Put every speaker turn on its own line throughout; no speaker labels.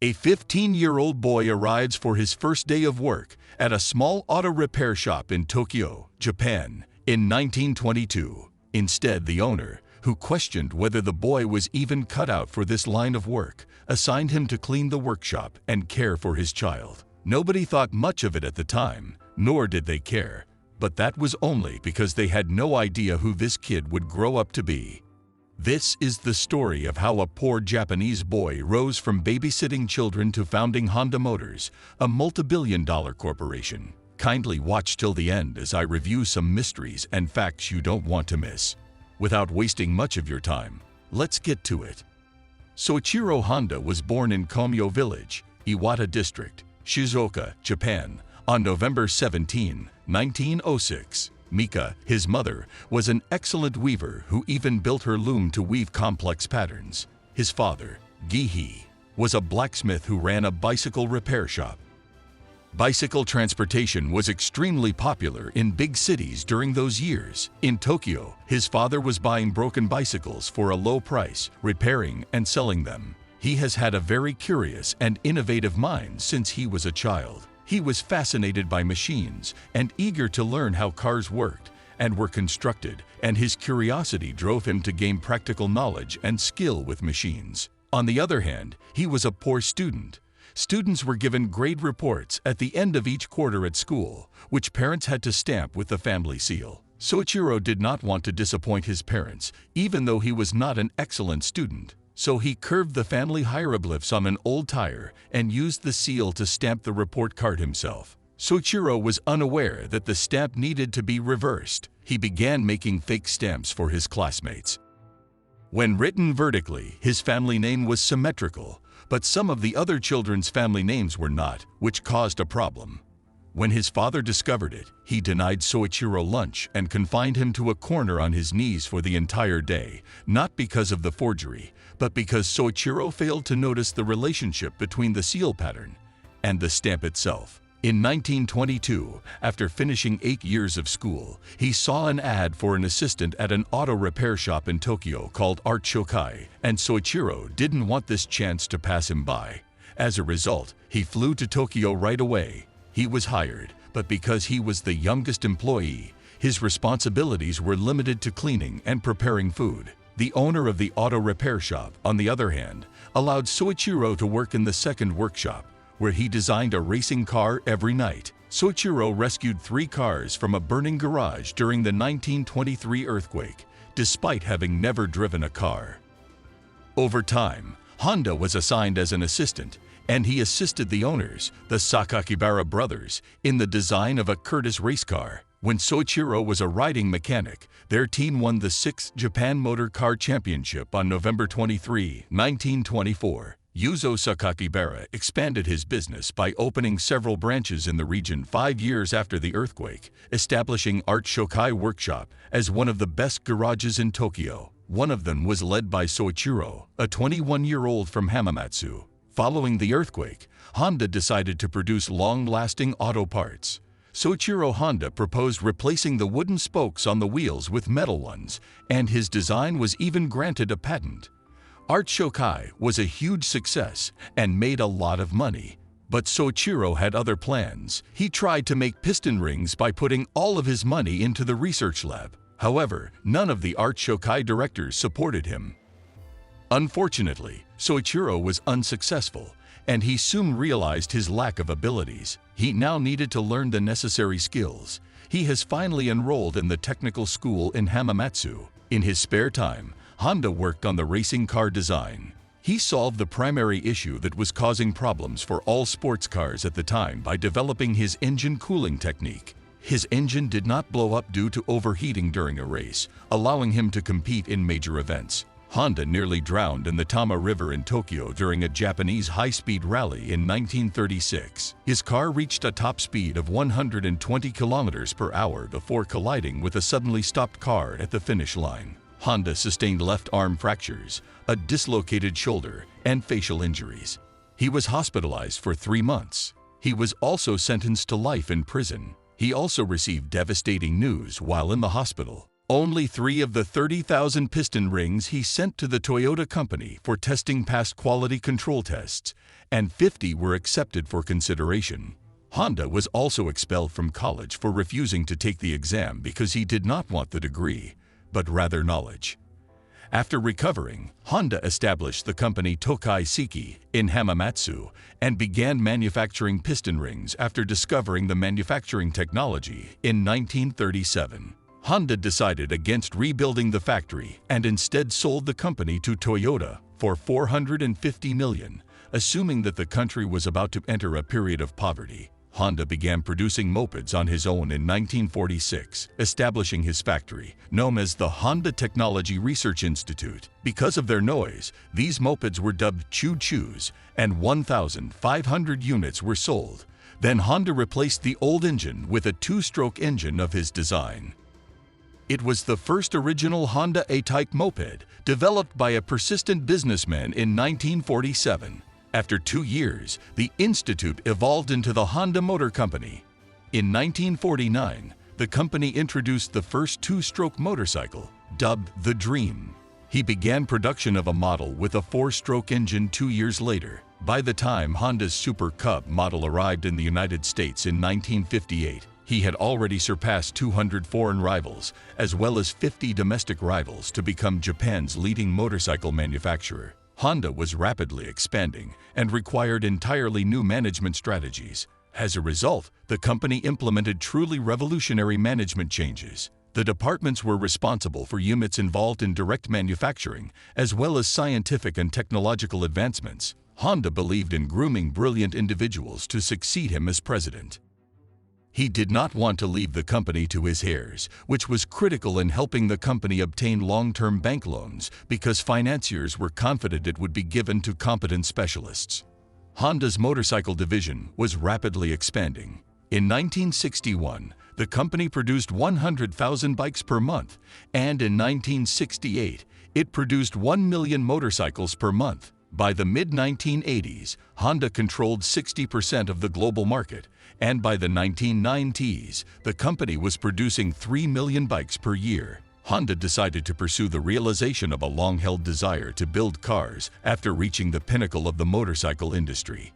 A 15-year-old boy arrives for his first day of work at a small auto repair shop in Tokyo, Japan, in 1922. Instead, the owner, who questioned whether the boy was even cut out for this line of work, assigned him to clean the workshop and care for his child. Nobody thought much of it at the time, nor did they care. But that was only because they had no idea who this kid would grow up to be. This is the story of how a poor Japanese boy rose from babysitting children to founding Honda Motors, a multi-billion-dollar corporation. Kindly watch till the end as I review some mysteries and facts you don't want to miss. Without wasting much of your time, let's get to it. Soichiro Honda was born in Komyo Village, Iwata District, Shizuoka, Japan, on November 17, 1906. Mika, his mother, was an excellent weaver who even built her loom to weave complex patterns. His father, Gihi, was a blacksmith who ran a bicycle repair shop. Bicycle transportation was extremely popular in big cities during those years. In Tokyo, his father was buying broken bicycles for a low price, repairing and selling them. He has had a very curious and innovative mind since he was a child. He was fascinated by machines and eager to learn how cars worked and were constructed, and his curiosity drove him to gain practical knowledge and skill with machines. On the other hand, he was a poor student. Students were given grade reports at the end of each quarter at school, which parents had to stamp with the family seal. Soichiro did not want to disappoint his parents, even though he was not an excellent student. So he curved the family hieroglyphs on an old tire and used the seal to stamp the report card himself. Soichiro was unaware that the stamp needed to be reversed. He began making fake stamps for his classmates. When written vertically, his family name was symmetrical, but some of the other children's family names were not, which caused a problem. When his father discovered it, he denied Soichiro lunch and confined him to a corner on his knees for the entire day, not because of the forgery, but because Soichiro failed to notice the relationship between the seal pattern and the stamp itself. In 1922, after finishing 8 years of school, he saw an ad for an assistant at an auto repair shop in Tokyo called Art Shokai, and Soichiro didn't want this chance to pass him by. As a result, he flew to Tokyo right away. He was hired, but because he was the youngest employee, his responsibilities were limited to cleaning and preparing food. The owner of the auto repair shop, on the other hand, allowed Soichiro to work in the second workshop, where he designed a racing car every night. Soichiro rescued 3 cars from a burning garage during the 1923 earthquake, despite having never driven a car. Over time, Honda was assigned as an assistant, and he assisted the owners, the Sakakibara brothers, in the design of a Curtiss race car. When Soichiro was a riding mechanic, their team won the 6th Japan Motor Car Championship on November 23, 1924. Yuzo Sakakibara expanded his business by opening several branches in the region 5 years after the earthquake, establishing Art Shokai Workshop as one of the best garages in Tokyo. One of them was led by Soichiro, a 21-year-old from Hamamatsu. Following the earthquake, Honda decided to produce long-lasting auto parts. Soichiro Honda proposed replacing the wooden spokes on the wheels with metal ones, and his design was even granted a patent. Art Shokai was a huge success and made a lot of money. But Soichiro had other plans. He tried to make piston rings by putting all of his money into the research lab. However, none of the Art Shokai directors supported him. Unfortunately, Soichiro was unsuccessful, and he soon realized his lack of abilities. He now needed to learn the necessary skills. He has finally enrolled in the technical school in Hamamatsu. In his spare time, Honda worked on the racing car design. He solved the primary issue that was causing problems for all sports cars at the time by developing his engine cooling technique. His engine did not blow up due to overheating during a race, allowing him to compete in major events. Honda nearly drowned in the Tama River in Tokyo during a Japanese high-speed rally in 1936. His car reached a top speed of 120 kilometers per hour before colliding with a suddenly stopped car at the finish line. Honda sustained left arm fractures, a dislocated shoulder, and facial injuries. He was hospitalized for 3 months. He was also sentenced to life in prison. He also received devastating news while in the hospital. Only 3 of the 30,000 piston rings he sent to the Toyota company for testing passed quality control tests, and 50 were accepted for consideration. Honda was also expelled from college for refusing to take the exam because he did not want the degree, but rather knowledge. After recovering, Honda established the company Tokai Seiki in Hamamatsu and began manufacturing piston rings after discovering the manufacturing technology in 1937. Honda decided against rebuilding the factory and instead sold the company to Toyota for $450 million, assuming that the country was about to enter a period of poverty. Honda began producing mopeds on his own in 1946, establishing his factory, known as the Honda Technology Research Institute. Because of their noise, these mopeds were dubbed choo-choos, and 1,500 units were sold. Then Honda replaced the old engine with a 2-stroke engine of his design. It was the first original Honda A-type moped, developed by a persistent businessman in 1947. After 2 years, the Institute evolved into the Honda Motor Company. In 1949, the company introduced the first 2-stroke motorcycle, dubbed the Dream. He began production of a model with a 4-stroke engine 2 years later. By the time Honda's Super Cub model arrived in the United States in 1958, he had already surpassed 200 foreign rivals, as well as 50 domestic rivals, to become Japan's leading motorcycle manufacturer. Honda was rapidly expanding and required entirely new management strategies. As a result, the company implemented truly revolutionary management changes. The departments were responsible for units involved in direct manufacturing, as well as scientific and technological advancements. Honda believed in grooming brilliant individuals to succeed him as president. He did not want to leave the company to his heirs, which was critical in helping the company obtain long-term bank loans because financiers were confident it would be given to competent specialists. Honda's motorcycle division was rapidly expanding. In 1961, the company produced 100,000 bikes per month, and in 1968, it produced 1 million motorcycles per month. By the mid-1980s, Honda controlled 60% of the global market, and by the 1990s, the company was producing 3 million bikes per year. Honda decided to pursue the realization of a long-held desire to build cars after reaching the pinnacle of the motorcycle industry.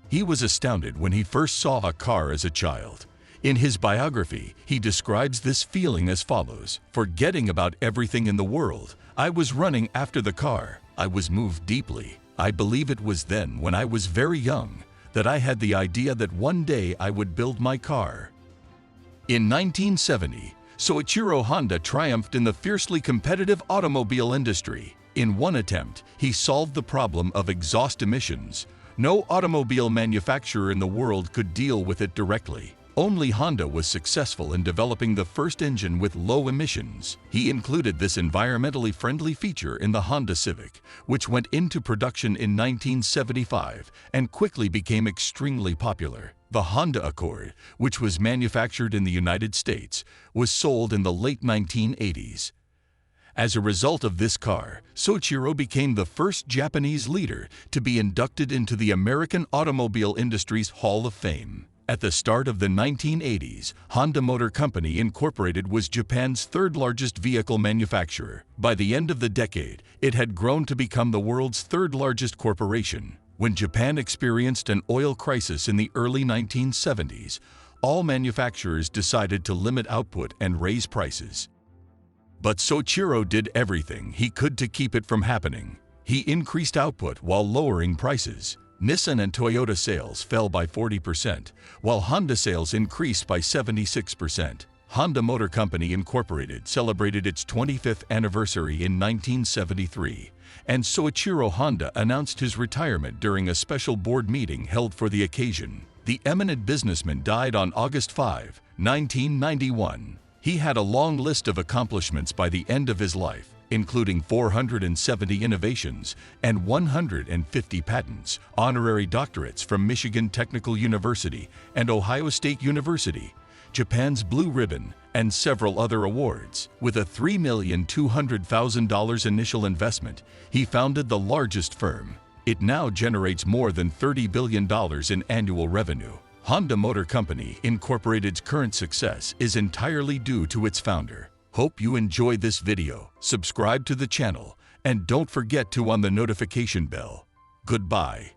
He was astounded when he first saw a car as a child. In his biography, he describes this feeling as follows: "Forgetting about everything in the world, I was running after the car. I was moved deeply. I believe it was then, when I was very young, that I had the idea that one day I would build my car." In 1970, Soichiro Honda triumphed in the fiercely competitive automobile industry. In one attempt, he solved the problem of exhaust emissions. No automobile manufacturer in the world could deal with it directly. Only Honda was successful in developing the first engine with low emissions. He included this environmentally friendly feature in the Honda Civic, which went into production in 1975 and quickly became extremely popular. The Honda Accord, which was manufactured in the United States, was sold in the late 1980s. As a result of this car, Soichiro became the first Japanese leader to be inducted into the American automobile industry's Hall of Fame. At the start of the 1980s, Honda Motor Company Incorporated was Japan's third-largest vehicle manufacturer. By the end of the decade, it had grown to become the world's third-largest corporation. When Japan experienced an oil crisis in the early 1970s, all manufacturers decided to limit output and raise prices. But Soichiro did everything he could to keep it from happening. He increased output while lowering prices. Nissan and Toyota sales fell by 40%, while Honda sales increased by 76%. Honda Motor Company Incorporated celebrated its 25th anniversary in 1973, and Soichiro Honda announced his retirement during a special board meeting held for the occasion. The eminent businessman died on August 5, 1991. He had a long list of accomplishments by the end of his life, including 470 innovations and 150 patents, honorary doctorates from Michigan Technical University and Ohio State University, Japan's Blue Ribbon, and several other awards. With a $3,200,000 initial investment, he founded the largest firm. It now generates more than $30 billion in annual revenue. Honda Motor Company Incorporated's current success is entirely due to its founder. Hope you enjoyed this video. Subscribe to the channel and don't forget to on the notification bell. Goodbye.